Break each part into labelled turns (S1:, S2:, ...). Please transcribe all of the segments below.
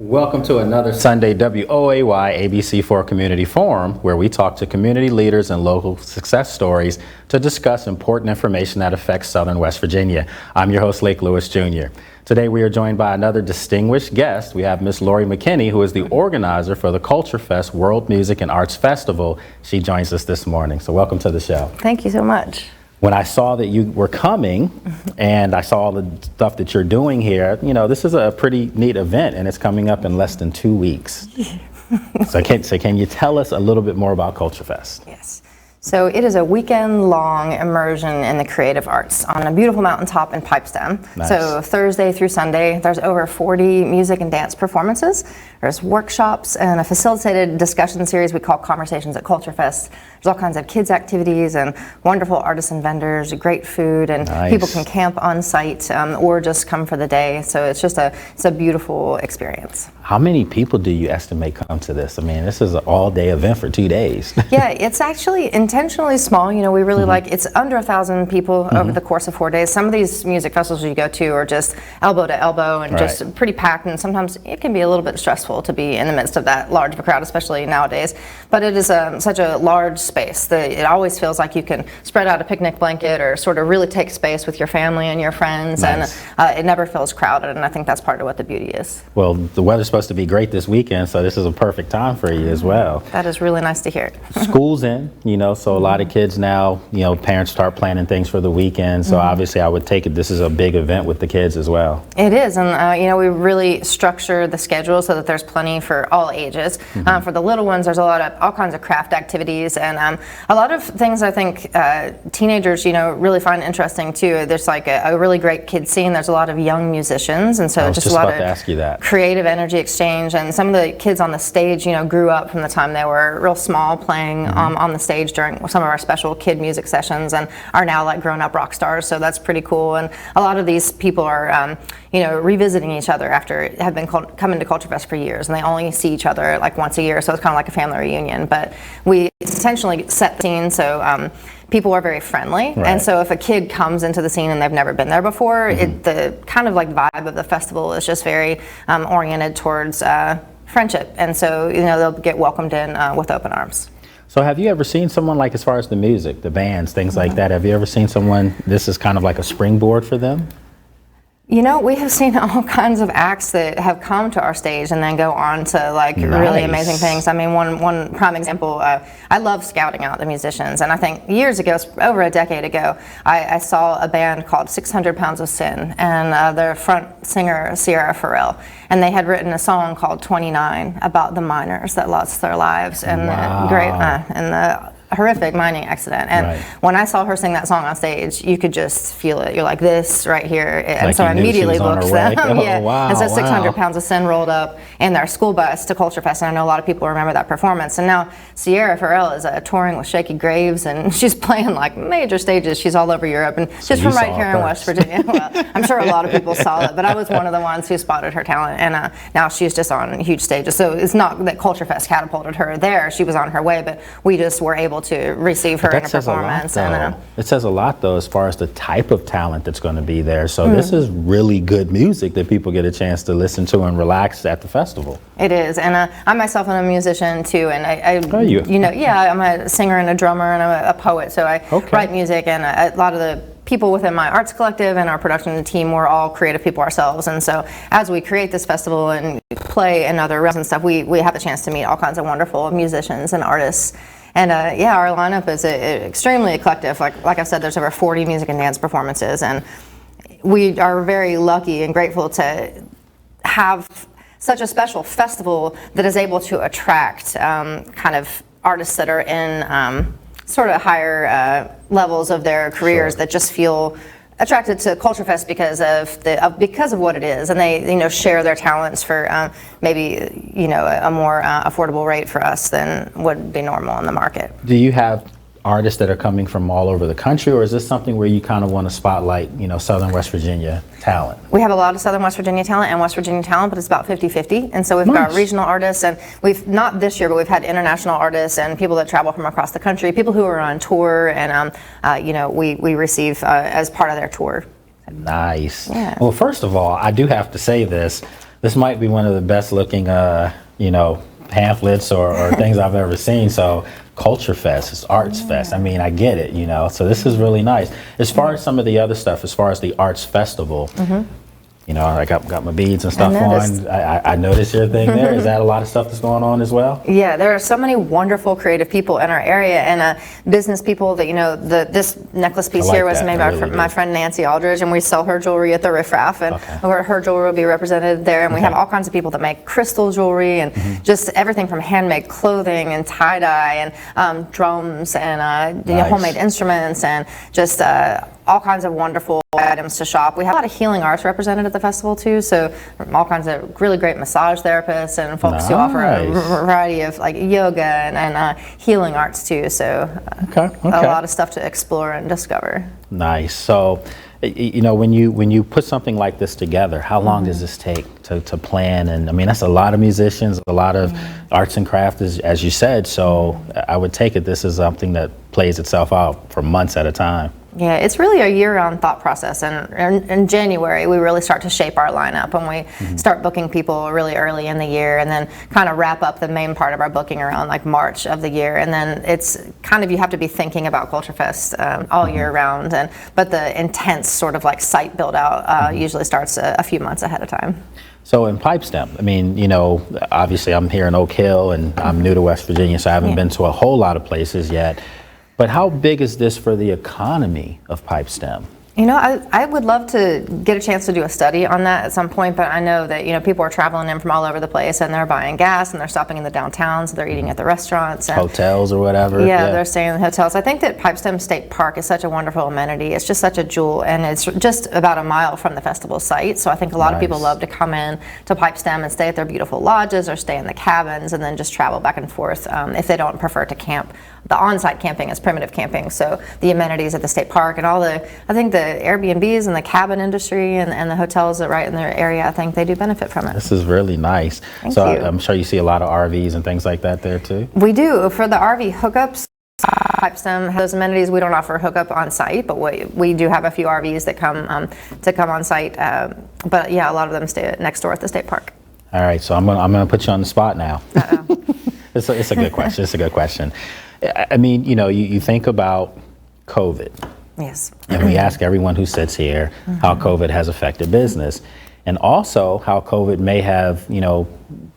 S1: Welcome to another Sunday WOAY ABC4 Community Forum, where we talk to community leaders and local success stories to discuss important information that affects Southern West Virginia. I'm your host, Lake Lewis Jr. Today we are joined by another distinguished guest. We have Miss Laurie Mckinney, who is the organizer for the CultureFest World Music and Arts Festival. She joins us this morning, so welcome to the show.
S2: Thank you so much.
S1: When I saw that you were coming and I saw the stuff that you're doing here, you know, this is a pretty neat event and it's coming up in less than 2 weeks. So can you tell us a little bit more about CultureFest?
S2: Yes. So it is a weekend-long immersion in the creative arts on a beautiful mountaintop in Pipestem.
S1: Nice.
S2: So Thursday through Sunday, there's over 40 music and dance performances. There's workshops and a facilitated discussion series we call Conversations at CultureFest. There's all kinds of kids' activities and wonderful artists and vendors, great food, and
S1: Nice.
S2: people can camp on site or just come for the day. So it's just it's a beautiful experience.
S1: How many people do you estimate come to this? I mean, this is an all-day event for 2 days.
S2: Yeah, it's actually intentionally small. You know, we really like, it's under 1,000 people over the course of 4 days. Some of these music festivals you go to are just elbow to elbow and just pretty packed, and sometimes it can be a little bit stressful to be in the midst of that large of a crowd, especially nowadays. But it is such a large space that it always feels like you can spread out a picnic blanket or sort of really take space with your family and your friends.
S1: Nice.
S2: And it never feels crowded, and I think that's part of what the beauty is.
S1: Well, the weather's supposed to be great this weekend, so this is a perfect time for you as well.
S2: That is really nice to hear.
S1: School's in, you know, so a lot of kids now, you know, parents start planning things for the weekend. So obviously I would take it this is a big event with the kids as well.
S2: It is, and you know, we really structure the schedule so that there's plenty for all ages. For the little ones, there's all kinds of craft activities, and a lot of things I think teenagers, you know, really find interesting too. There's like a really great kid scene. There's a lot of young musicians, and so just a lot of creative energy exchange. And some of the kids on the stage, you know, grew up from the time they were real small, playing on the stage during some of our special kid music sessions, and are now like grown-up rock stars. So that's pretty cool. And a lot of these people are, you know, revisiting each other after have been coming to CultureFest for years, and they only see each other like once a year. So it's kind of like a family reunion. But we essentially set the scene so people are very friendly. And so if a kid comes into the scene and they've never been there before, the kind of like vibe of the festival is just very oriented towards friendship. And so, you know, they'll get welcomed in with open arms.
S1: So have you ever seen someone, like, as far as the music, the bands, things like that, have you ever seen someone, this is kind of like a springboard for them?
S2: You know, we have seen all kinds of acts that have come to our stage and then go on to like really amazing things. I mean, one prime example, I love scouting out the musicians, and I think years ago, over a decade ago, I saw a band called 600 Pounds of Sin, and their front singer, Sierra Farrell, and they had written a song called 29 about the miners that lost their lives in the horrific mining accident. And when I saw her sing that song on stage, you could just feel it. You're like, this right here. And
S1: like
S2: so I immediately booked them.
S1: And
S2: so 600 Pounds of Sin rolled up in their school bus to CultureFest, and I know a lot of people remember that performance. And now Sierra Farrell is touring with Shaky Graves, and she's playing like major stages. She's all over Europe, and she's from right here in West Virginia. Well, I'm sure a lot of people saw it, but I was one of the ones who spotted her talent, and now she's just on huge stages. So it's not that CultureFest catapulted her there. She was on her way, but we just were able to receive her in a performance.
S1: It says a lot, though, as far as the type of talent that's going to be there. So this is really good music that people get a chance to listen to and relax at the festival.
S2: It is, and I myself am a musician too, and you know, I'm a singer and a drummer and I'm a poet, so I write music, and a lot of the people within my arts collective and our production team, we're all creative people ourselves, and so as we create this festival and play in other realms and stuff, we have a chance to meet all kinds of wonderful musicians and artists. And our lineup is extremely eclectic. Like I said, there's over 40 music and dance performances, and we are very lucky and grateful to have such a special festival that is able to attract kind of artists that are in sort of higher levels of their careers that just feel attracted to CultureFest because of what it is, and they, you know, share their talents for maybe, you know, a more affordable rate for us than would be normal in the market.
S1: Do you have artists that are coming from all over the country, or is this something where you kind of want to spotlight, you know, Southern West Virginia talent?
S2: We have a lot of Southern West Virginia talent and West Virginia talent, but it's about 50-50. And so we've got regional artists, and we've, not this year, but we've had international artists and people that travel from across the country, people who are on tour, and you know, we receive as part of their tour.
S1: Nice.
S2: Yeah.
S1: Well, first of all, I do have to say this. This might be one of the best looking, pamphlets or things I've ever seen. So CultureFest, it's Arts Fest. I mean, I get it, so this is really nice. As far as some of the other stuff, as far as the Arts Festival, I got my beads and stuff on. I noticed your thing there. Is that a lot of stuff that's going on as well?
S2: Yeah, there are so many wonderful creative people in our area, and business people that, this necklace piece here was made by my friend Nancy Aldridge, and we sell her jewelry at the Riff Raff, and her jewelry will be represented there, and we have all kinds of people that make crystal jewelry, and just everything from handmade clothing and tie-dye and drums and homemade instruments, and just all kinds of wonderful items to shop. We have a lot of healing arts represented at the festival too, so all kinds of really great massage therapists and folks who offer a variety of like yoga and healing arts too, so a lot of stuff to explore and discover.
S1: Nice. So when you put something like this together, how long does this take to plan? And I mean, that's a lot of musicians, a lot of arts and crafts, as you said, so I would take it this is something that plays itself out for months at a time.
S2: Yeah, it's really a year-round thought process, and in January we really start to shape our lineup, and we start booking people really early in the year, and then kind of wrap up the main part of our booking around like March of the year, and then it's kind of, you have to be thinking about CultureFest all year round, but the intense sort of like site build out usually starts a few months ahead of time.
S1: So in Pipestem, I mean, obviously I'm here in Oak Hill, and I'm new to West Virginia, so I haven't been to a whole lot of places yet. But how big is this for the economy of Pipestem?
S2: I would love to get a chance to do a study on that at some point, but I know that, people are traveling in from all over the place, and they're buying gas, and they're stopping in the downtowns, they're eating at the restaurants. And
S1: hotels or whatever.
S2: Yeah, they're staying in the hotels. I think that Pipestem State Park is such a wonderful amenity. It's just such a jewel, and it's just about a mile from the festival site, so I think a lot of people love to come in to Pipestem and stay at their beautiful lodges or stay in the cabins and then just travel back and forth if they don't prefer to camp. The on-site camping is primitive camping, so the amenities at the state park and I think the Airbnbs and the cabin industry and the hotels that right in their area, I think they do benefit from it.
S1: This is really nice.
S2: Thank you.
S1: I'm sure you see a lot of RVs and things like that there too?
S2: We do. For the RV hookups, Pipestem has those amenities. We don't offer hookup on site, but we do have a few RVs that come on site. But yeah, a lot of them stay next door at the state park.
S1: All right, so I'm gonna put you on the spot now. It's a good question. It's a good question. I mean, you think about COVID.
S2: Yes.
S1: And we ask everyone who sits here how COVID has affected business, and also how COVID may have,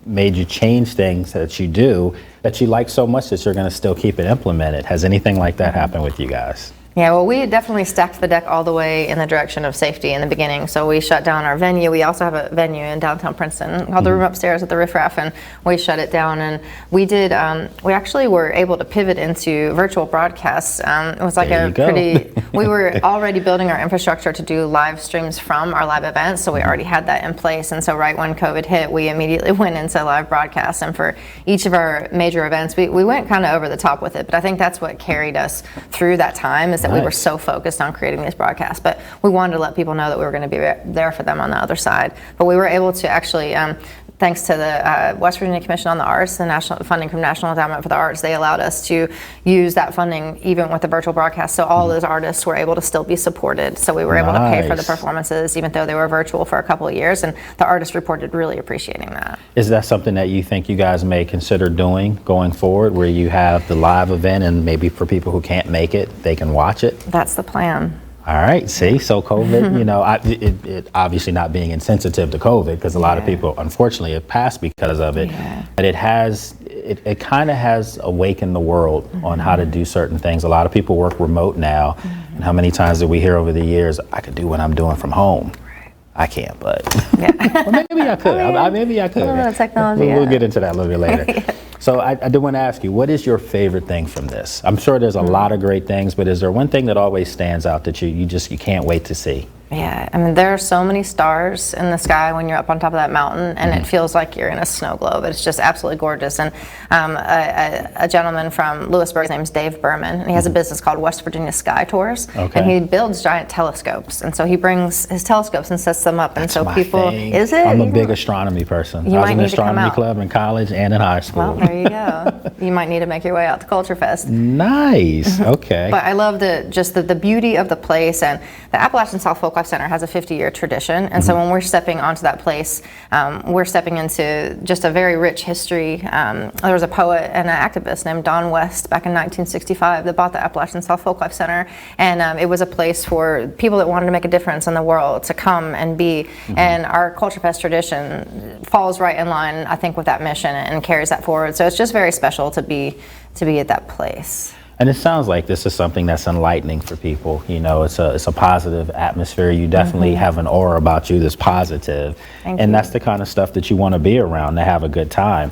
S1: made you change things that you do that you like so much that you're going to still keep it implemented. Has anything like that happened with you guys?
S2: Yeah, well, we definitely stacked the deck all the way in the direction of safety in the beginning. So we shut down our venue. We also have a venue in downtown Princeton called the Room Upstairs at the Riff Raff, and we shut it down. And we did. We actually were able to pivot into virtual broadcasts. It was like we were already building our infrastructure to do live streams from our live events, so we already had that in place. And so right when COVID hit, we immediately went into live broadcasts. And for each of our major events, we went kind of over the top with it. But I think that's what carried us through that time. That we were so focused on creating these broadcasts, but we wanted to let people know that we were going to be there for them on the other side. But we were able to actually, thanks to the West Virginia Commission on the Arts, the national funding from National Endowment for the Arts, they allowed us to use that funding even with the virtual broadcast. So all those artists were able to still be supported. So we were able to pay for the performances, even though they were virtual for a couple of years. And the artists reported really appreciating that. Is
S1: that something that you think you guys may consider doing going forward, where you have the live event and maybe for people who can't make it, they can watch it?
S2: That's the plan.
S1: All right, see, so COVID, it obviously not being insensitive to COVID, because a lot of people, unfortunately, have passed because of it, but it kind of has awakened the world on how to do certain things. A lot of people work remote now, and how many times did we hear over the years, I could do what I'm doing from home. I can't, but well, maybe I could. Maybe I could.
S2: A little technology.
S1: We'll get into that a little bit later. So I do want to ask you, what is your favorite thing from this? I'm sure there's a lot of great things, but is there one thing that always stands out that you can't wait to see?
S2: Yeah, I mean, there are so many stars in the sky when you're up on top of that mountain, and it feels like you're in a snow globe. It's just absolutely gorgeous. And a gentleman from Lewisburg, his name's Dave Berman, and he has a business called West Virginia Sky Tours, and he builds giant telescopes. And so he brings his telescopes and sets them up.
S1: That's
S2: and so people,
S1: thing.
S2: Is it?
S1: I'm a big astronomy person. I was in an astronomy club in college and in high school.
S2: Well, there you go. You might need to make your way out to CultureFest.
S1: Nice. Okay.
S2: But I love the beauty of the place, and the Appalachian South Folk Folklife Center has a 50-year tradition, and so when we're stepping onto that place, we're stepping into just a very rich history. There was a poet and an activist named Don West back in 1965 that bought the Appalachian South Folklife Center, and it was a place for people that wanted to make a difference in the world to come and be. And our CultureFest tradition falls right in line, I think, with that mission and carries that forward. So it's just very special to be at that place.
S1: And it sounds like this is something that's enlightening for people. You know, it's a positive atmosphere. You definitely have an aura about you that's positive. And that's the kind of stuff that you want to be around, to have a good time.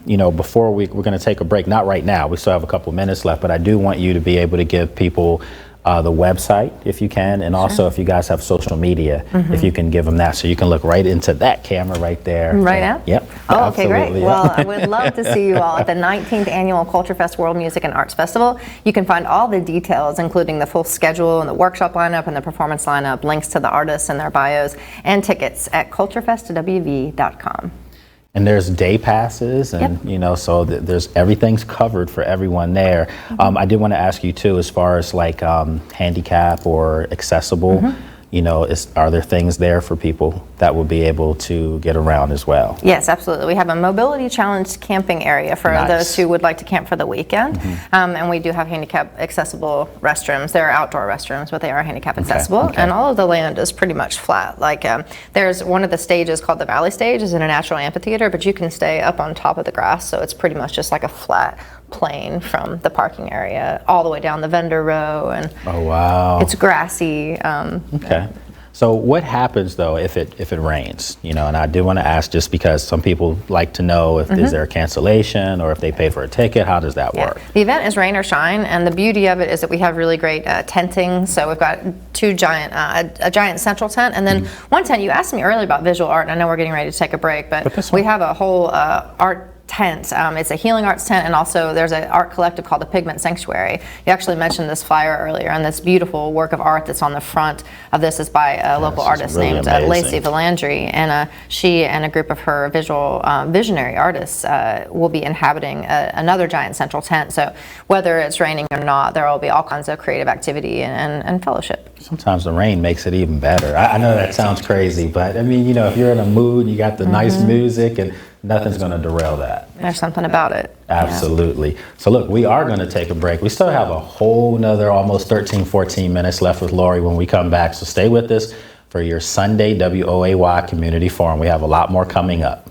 S1: You know, before we're going to take a break, not right now, we still have a couple minutes left, but I do want you to be able to give people the website, if you can, and also if you guys have social media, if you can give them that, so you can look right into that camera right there.
S2: Right now?
S1: Yep.
S2: Oh, okay, great. Well, I would love to see you all at the 19th Annual CultureFest World Music and Arts Festival. You can find all the details, including the full schedule and the workshop lineup and the performance lineup, links to the artists and their bios, and tickets at culturefestwv.com.
S1: And there's day passes, and you know, so there's everything's covered for everyone there. I did want to ask you too, as far as like handicap or accessible, you know, are there things there for people that will be able to get around as well?
S2: Yes, absolutely. We have a mobility challenged camping area for those who would like to camp for the weekend. And we do have handicap accessible restrooms. They're outdoor restrooms, but they are handicap accessible. And all of the land is pretty much flat. Like there's one of the stages called the Valley Stage, is in a natural amphitheater, but you can stay up on top of the grass. So it's pretty much just like a flat plane from the parking area all the way down the vendor row, and it's grassy.
S1: So what happens though if it rains? You know, and I do want to ask, just because some people like to know if is there a cancellation, or if they pay for a ticket, how does that work?
S2: The event is rain or shine, and the beauty of it is that we have really great tenting. So we've got two giant, a giant central tent, and then one tent. You asked me earlier about visual art, and I know we're getting ready to take a break, but we have a whole art tent. It's a healing arts tent, and also there's an art collective called the Pigment Sanctuary. You actually mentioned this flyer earlier, and this beautiful work of art that's on the front of this is by a local artist named Lacey Valandry, and she and a group of her visionary artists will be inhabiting another giant central tent. So whether it's raining or not, there will be all kinds of creative activity and fellowship.
S1: Sometimes the rain makes it even better. I know that sounds crazy, but I mean, you know, if you're in a mood, you got the nice music, and nothing's going to derail that.
S2: There's something about it.
S1: Absolutely. So look, we are going to take a break. We still have a whole nother almost 13, 14 minutes left with Laurie when we come back. So stay with us for your Sunday WOAY Community Forum. We have a lot more coming up.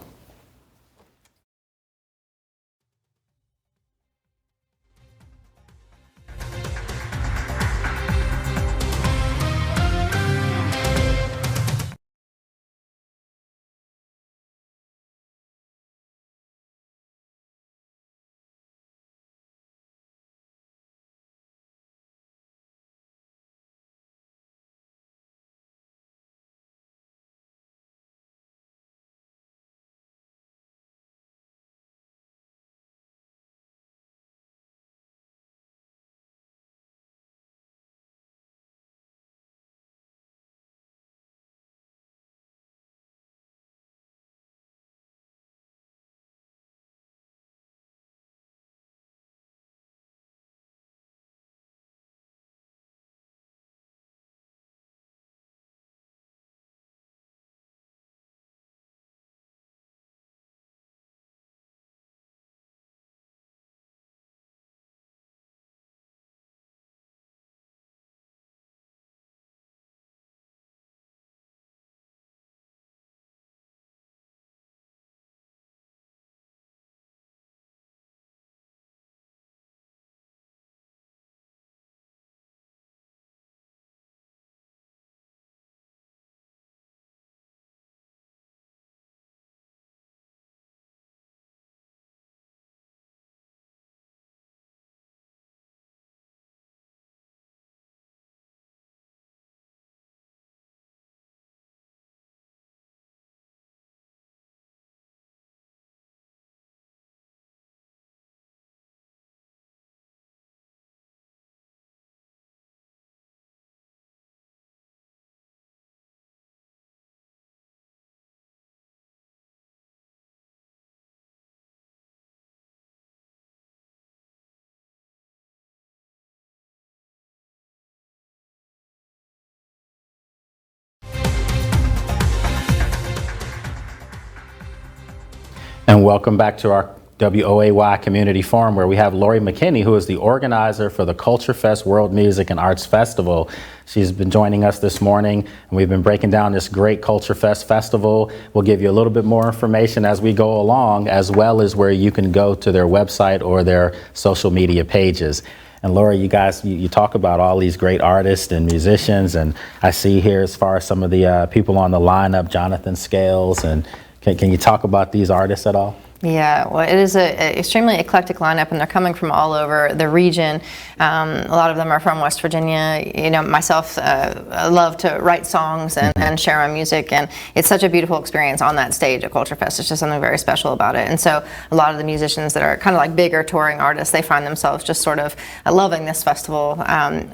S1: And welcome back to our WOAY Community Forum, where we have Laurie Mckinney, who is the organizer for the CultureFest World Music and Arts Festival. She's been joining us this morning, and we've been breaking down this great CultureFest festival. We'll give you a little bit more information as we go along, as well as where you can go to their website or their social media pages. And Laurie, you guys, you talk about all these great artists and musicians, and I see here as far as some of the people on the lineup, Jonathan Scales, and can you talk about these artists at all?
S2: Yeah, well, it is an extremely eclectic lineup, and they're coming from all over the region. A lot of them are from West Virginia. You know, myself, I love to write songs and share my music, and it's such a beautiful experience on that stage at CultureFest. It's just something very special about it. And so a lot of the musicians that are kind of like bigger touring artists, they find themselves just sort of loving this festival.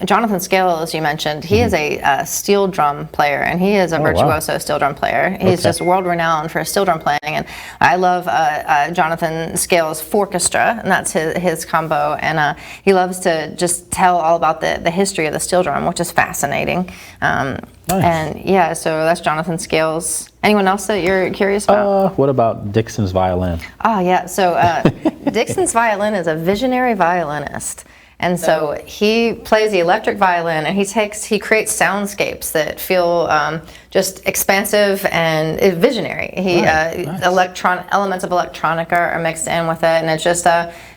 S2: Jonathan Scales, as you mentioned, he is a steel drum player, and he is a virtuoso steel drum player. He's just world-renowned for his steel drum playing, and I love Jonathan Scales' Forchestra, and that's his combo, and he loves to just tell all about the history of the steel drum, which is fascinating. Nice. And yeah, so that's Jonathan Scales. Anyone else that you're curious about?
S1: What about Dixon's violin?
S2: Oh yeah, so Dixon's violin is a visionary violinist. And so he plays the electric violin, and he creates soundscapes that feel just expansive and visionary. Elements of electronica are mixed in with it, and it just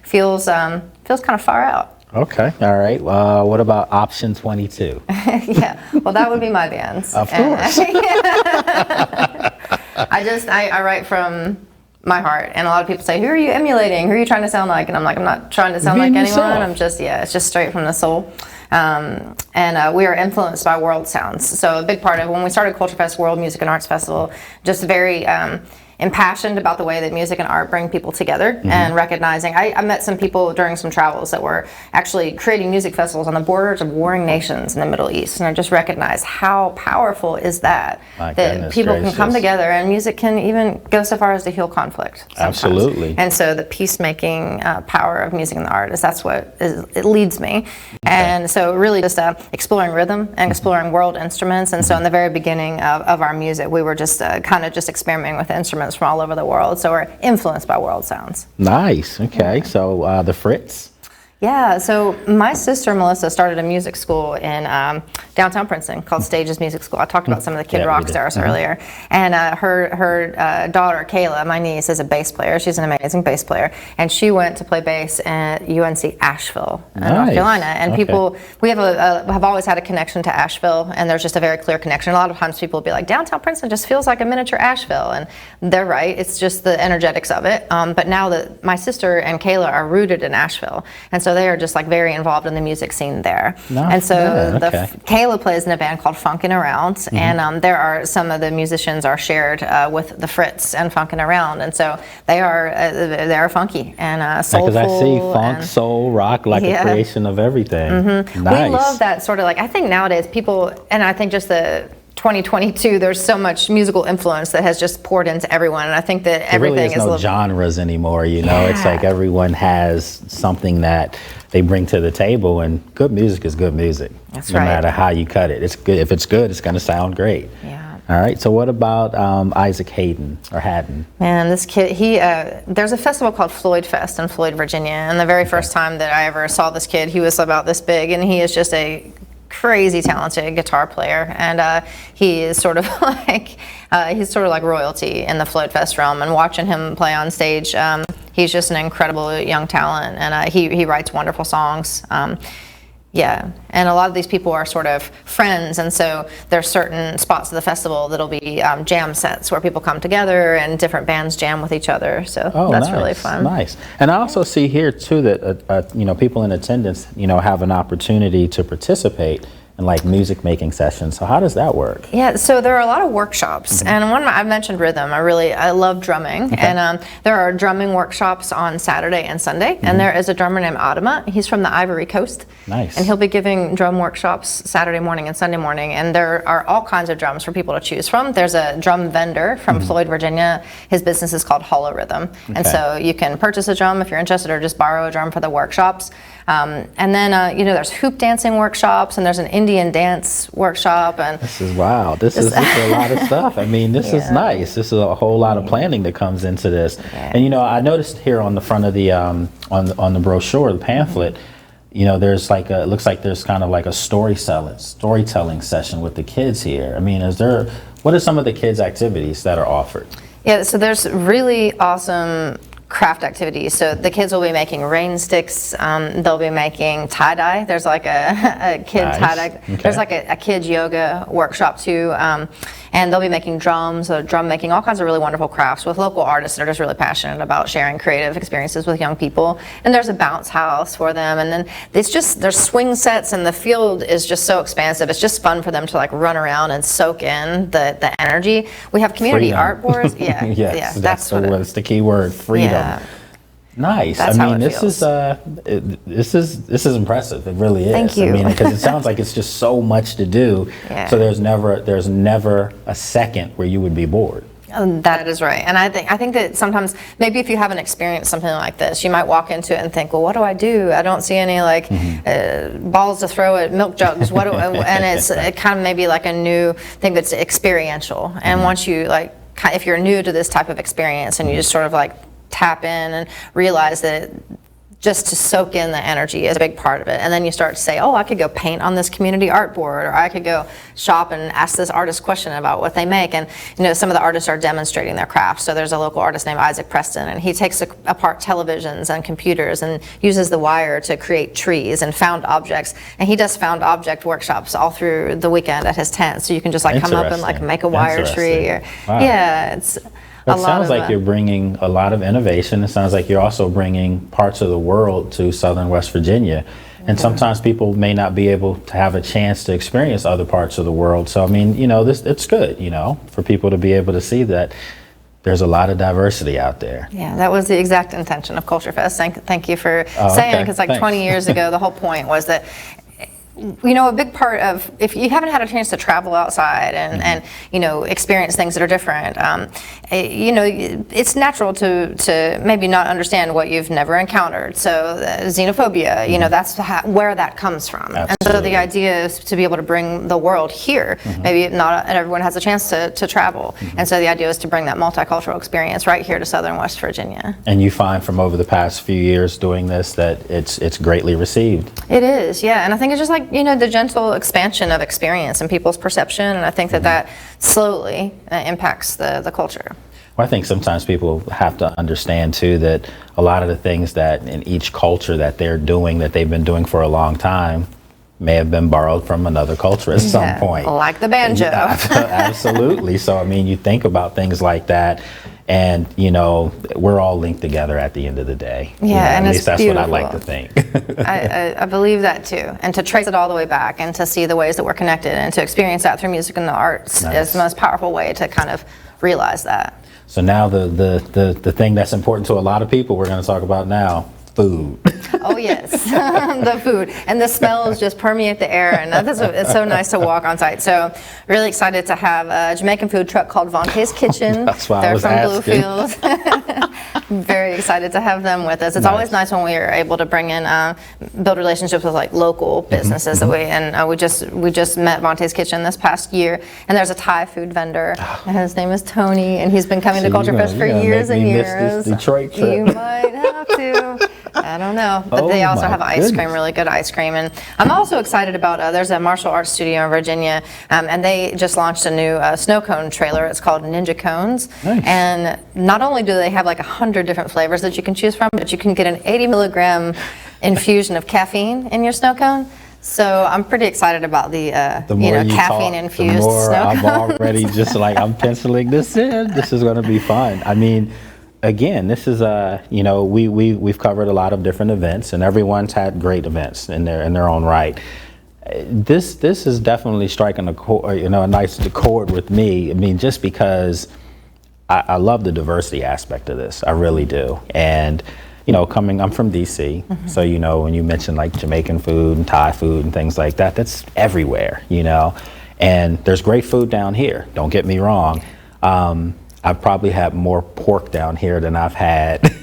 S2: feels kind of far out.
S1: Okay, all right. What about Option 22?
S2: Yeah, well, that would be my band's.
S1: Of course.
S2: I write from my heart, and a lot of people say, who are you emulating? Who are you trying to sound like? And I'm like, I'm not trying to sound like anyone. I'm just, it's just straight from the soul. And we are influenced by world sounds. So a big part of when we started CultureFest World Music and Arts Festival, just very impassioned about the way that music and art bring people together, and recognizing, I met some people during some travels that were actually creating music festivals on the borders of warring nations in the Middle East, and I just recognized how powerful is that, people can come together, and music can even go so far as to heal conflict sometimes. Absolutely. And so the peacemaking power of music and the art it leads me. Okay. And so really just exploring rhythm and exploring world instruments, and so in the very beginning of our music, we were just kind of just experimenting with instruments from all over the world, so we're influenced by world sounds. Nice.
S1: Okay. So the Fritz.
S2: Yeah, so my sister Melissa started a music school in downtown Princeton called Stages Music School. I talked about some of the kid rock stars earlier, and her daughter Kayla, my niece, is a bass player. She's an amazing bass player, and she went to play bass at UNC Asheville, North Carolina. And we have always had a connection to Asheville, and there's just a very clear connection. A lot of times people will be like, downtown Princeton just feels like a miniature Asheville, and they're right. It's just the energetics of it. But now that my sister and Kayla are rooted in Asheville, and so they are just like very involved in the music scene there. And so Kayla plays in a band called Funkin' Around, and there are some of the musicians are shared with the Fritz and Funkin' Around, and so they are funky and soulful.
S1: Because I see funk, soul, rock, like a creation of everything. Nice.
S2: We love that sort of like, I think nowadays people, and I think just the 2022, there's so much musical influence that has just poured into everyone, and I think that everything
S1: is no genres anymore. You know, it's like everyone has something that they bring to the table, and good music is good music.
S2: That's
S1: no
S2: right.
S1: matter how you cut it. It's good. If it's good, it's going to sound great.
S2: Yeah.
S1: All right. So what about Isaac Haddon?
S2: Man, this kid, there's a festival called Floyd Fest in Floyd, Virginia, and the very first time that I ever saw this kid, he was about this big, and he is just a crazy talented guitar player, and he is sort of like royalty in the Floyd Fest realm. And watching him play on stage, he's just an incredible young talent, and he writes wonderful songs. And a lot of these people are sort of friends, and so there's certain spots of the festival that'll be jam sets where people come together and different bands jam with each other. So that's really fun.
S1: Nice. And I also see here too that people in attendance have an opportunity to participate and like music making sessions. So how does that work?
S2: Yeah, so there are a lot of workshops, and I've mentioned rhythm. I love drumming, and there are drumming workshops on Saturday and Sunday, and there is a drummer named Adama. He's from the Ivory Coast.
S1: Nice.
S2: And he'll be giving drum workshops Saturday morning and Sunday morning, and there are all kinds of drums for people to choose from. There's a drum vendor from Floyd, Virginia. His business is called Hollow Rhythm, and so you can purchase a drum if you're interested, or just borrow a drum for the workshops. And then, there's hoop dancing workshops, and there's an Indian dance workshop. And
S1: this is wow. This is a lot of stuff. I mean, this is nice. This is a whole lot of planning that comes into this.
S2: Yeah.
S1: And I noticed here on the front of the on the brochure, the pamphlet, there's like it looks like there's kind of like a storytelling session with the kids here. I mean, what are some of the kids' activities that are offered?
S2: Yeah, so there's really awesome craft activities. So the kids will be making rain sticks. They'll be making tie-dye. There's like a kid tie-dye.
S1: Okay.
S2: There's like a kids yoga workshop too. And they'll be making drums, drum making, all kinds of really wonderful crafts with local artists that are just really passionate about sharing creative experiences with young people. And there's a bounce house for them. And then there's swing sets, and the field is just so expansive. It's just fun for them to like run around and soak in the energy. We have community art boards. Yeah,
S1: yes,
S2: yeah,
S1: that's the key word, freedom.
S2: Yeah.
S1: Nice.
S2: That's
S1: I mean,
S2: how it
S1: this is impressive. It really is.
S2: Thank you.
S1: I mean, because it sounds like it's just so much to do.
S2: Yeah.
S1: So there's never a second where you would be bored.
S2: That is right. And I think that sometimes, maybe if you haven't experienced something like this, you might walk into it and think, well, what do? I don't see any balls to throw at milk jugs. And it's kind of maybe like a new thing that's experiential. And once you if you're new to this type of experience and you just sort of tap in and realize that just to soak in the energy is a big part of it. And then you start to say, I could go paint on this community art board, or I could go shop and ask this artist question about what they make. And some of the artists are demonstrating their craft. So there's a local artist named Isaac Preston, and he takes apart televisions and computers and uses the wire to create trees and found objects. And he does found object workshops all through the weekend at his tent. So you can just come up and make a wire tree.
S1: Wow.
S2: Yeah, it's
S1: It sounds like you're bringing a lot of innovation. It sounds like you're also bringing parts of the world to Southern West Virginia. And sometimes people may not be able to have a chance to experience other parts of the world. So, I mean, it's good, for people to be able to see that there's a lot of diversity out there.
S2: Yeah, that was the exact intention of CultureFest. Thank you for saying it, because 20 years ago, the whole point was that a big part of, if you haven't had a chance to travel outside and experience things that are different, it's natural to maybe not understand what you've never encountered. So xenophobia, that's where that comes from.
S1: Absolutely.
S2: And so the idea is to be able to bring the world here. Maybe not everyone has a chance to travel. And so the idea is to bring that multicultural experience right here to Southern West Virginia. And
S1: you find from over the past few years doing this that it's greatly received.
S2: It is, yeah. And I think it's just the gentle expansion of experience and people's perception, and I think that slowly impacts the culture.
S1: Well, I think sometimes people have to understand too that a lot of the things that in each culture that they're doing, that they've been doing for a long time, may have been borrowed from another culture at some point.
S2: Like the banjo.
S1: Absolutely. So, I mean, you think about things like that, and we're all linked together at the end of the day.
S2: Yeah, and
S1: at least that's
S2: beautiful.
S1: what I like to think.
S2: I believe that too, and to trace it all the way back and to see the ways that we're connected and to experience that through music and the arts is the most powerful way to kind of realize that.
S1: So now the thing that's important to a lot of people we're going to talk about now. Food.
S2: Oh yes, the food and the smells just permeate the air, and it's so nice to walk on site. So really excited to have a Jamaican food truck called Vontae's Kitchen.
S1: That's why
S2: They're
S1: I was
S2: from
S1: asking.
S2: Bluefield. Very excited to have them with us. It's always nice when we are able to bring in, build relationships with local businesses that we just met Vontae's Kitchen this past year, and there's a Thai food vendor, and his name is Tony, and he's been coming to CultureFest for years and years.
S1: Miss this Detroit trip.
S2: You might have to. I don't know, but they also have ice cream, really good ice cream. And I'm also excited about, there's a martial arts studio in Virginia, and they just launched a new snow cone trailer. It's called Ninja Cones.
S1: Nice.
S2: And not only do they have 100 different flavors that you can choose from, but you can get an 80 milligram infusion of caffeine in your snow cone. So I'm pretty excited about the caffeine infused snow cone.
S1: I'm already just I'm penciling this in. This is going to be fun. I mean, again, this is we've covered a lot of different events, and everyone's had great events in their own right. This is definitely striking a nice chord with me. I mean, just because I love the diversity aspect of this, I really do. And I'm from DC, so when you mention Jamaican food and Thai food and things like that, that's everywhere. And there's great food down here. Don't get me wrong. I've probably had more pork down here than I've had,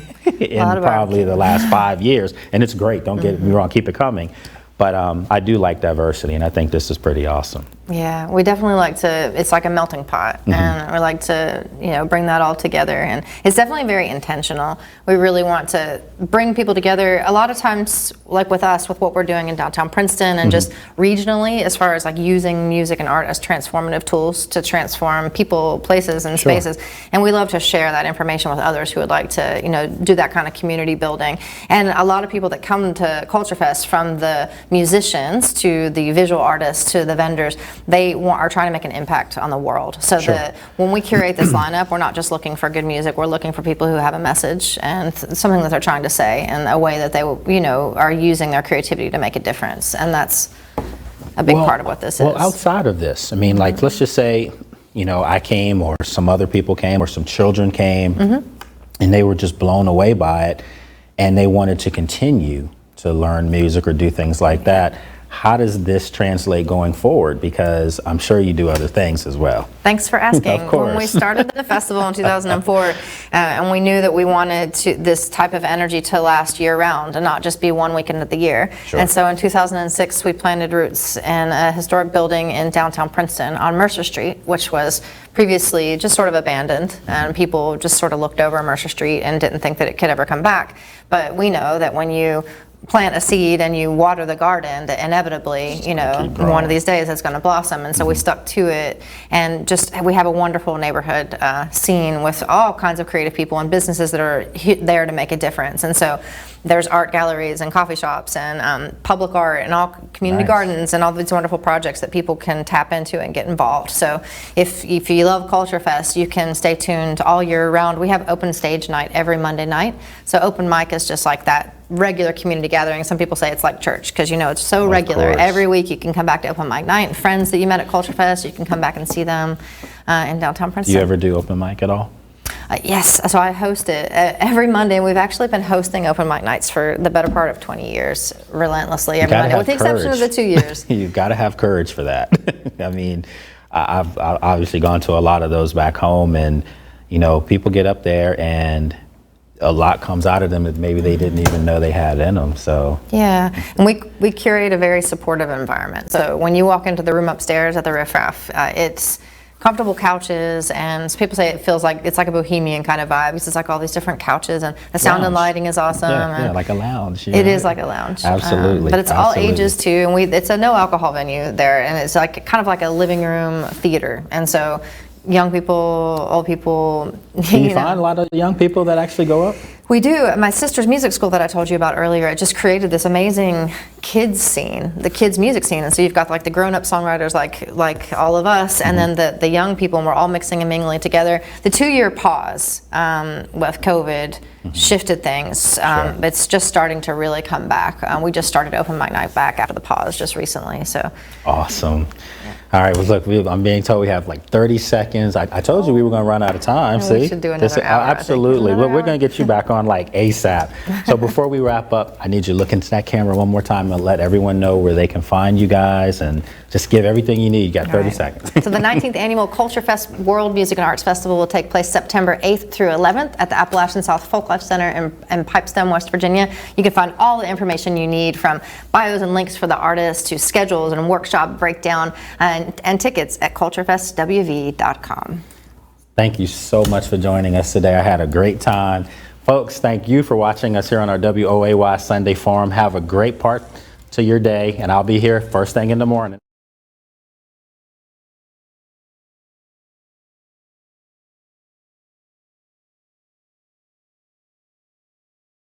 S1: in probably the last 5 years, and it's great. Don't get me wrong, keep it coming. But I do like diversity, and I think this is pretty awesome.
S2: Yeah, we definitely like to, it's like a melting pot, and we like to, bring that all together, and it's definitely very intentional. We really want to bring people together. A lot of times, like with us, with what we're doing in downtown Princeton, and just regionally, as far as like using music and art as transformative tools to transform people, places, and spaces, and we love to share that information with others who would like to, do that kind of community building. And a lot of people that come to CultureFest, from the musicians to the visual artists to the vendors, they are trying to make an impact on the world. So that when we curate this lineup, we're not just looking for good music, we're looking for people who have a message and something that they're trying to say in a way that they, are using their creativity to make a difference. And that's a big part of what this is.
S1: Well, outside of this, I mean, like, let's just say, I came, or some other people came, or some children came, and they were just blown away by it, and they wanted to continue to learn music or do things like that. How does this translate going forward? Because I'm sure you do other things as well.
S2: Thanks for asking.
S1: Of course.
S2: When we started the festival in 2004, and we knew that we wanted this type of energy to last year round and not just be one weekend of the year. And so in 2006, we planted roots in a historic building in downtown Princeton on Mercer Street, which was previously just sort of abandoned, and people just sort of looked over Mercer Street and didn't think that it could ever come back. But we know that when you plant a seed and you water the garden, that inevitably, one of these days it's going to blossom. And so we stuck to it, and we have a wonderful neighborhood scene with all kinds of creative people and businesses that are there to make a difference. And so there's art galleries and coffee shops and public art and all community gardens and all these wonderful projects that people can tap into and get involved. So if you love CultureFest, you can stay tuned all year round. We have open stage night every Monday night. So open mic is just like that regular community gathering. Some people say it's like church, because it's so regular. Every week you can come back to open mic night, and friends that you met at CultureFest, you can come back and see them in downtown Princeton.
S1: Do you ever do open mic at all?
S2: Yes, so I host it every Monday. We've actually been hosting open mic nights for the better part of 20 years, relentlessly every Monday, with the exception of the 2 years.
S1: You've got to have courage for that. I mean, I've obviously gone to a lot of those back home, and people get up there and a lot comes out of them that maybe they didn't even know they had in them. So
S2: yeah, and we curate a very supportive environment. So when you walk into the room upstairs at the Riff Raff, it's comfortable couches, and people say it feels like it's like a bohemian kind of vibe, because it's like all these different couches, and the sound and lighting is awesome.
S1: Yeah, like a lounge.
S2: It is like a lounge.
S1: Absolutely.
S2: But it's all ages too, and it's a no alcohol venue there, and it's like kind of like a living room theater. And so young people, old people.
S1: Can you find a lot of young people that actually go up?
S2: We do. My sister's music school that I told you about earlier, it just created this amazing kids scene, the kids music scene. And so you've got like the grown-up songwriters like all of us, and then the young people, and we're all mixing and mingling together. The 2-year pause with COVID shifted things. It's just starting to really come back. We just started open mic night back after the pause just recently. So
S1: awesome. All right, well, look, I'm being told we have like 30 seconds. I told you we were going to run out of time.
S2: See? We should do another hour.
S1: Absolutely. We're going to get you back on like ASAP. So before we wrap up, I need you to look into that camera one more time and let everyone know where they can find you guys, and just give everything you need. You got 30 seconds.
S2: So the 19th Annual CultureFest World Music and Arts Festival will take place September 8th through 11th at the Appalachian South Folk Life Center in Pipestone, West Virginia. You can find all the information you need, from bios and links for the artists to schedules and workshop breakdown and tickets at culturefestwv.com.
S1: Thank you so much for joining us today. I had a great time. Folks, thank you for watching us here on our WOAY Sunday Forum. Have a great part to your day, and I'll be here first thing in the morning.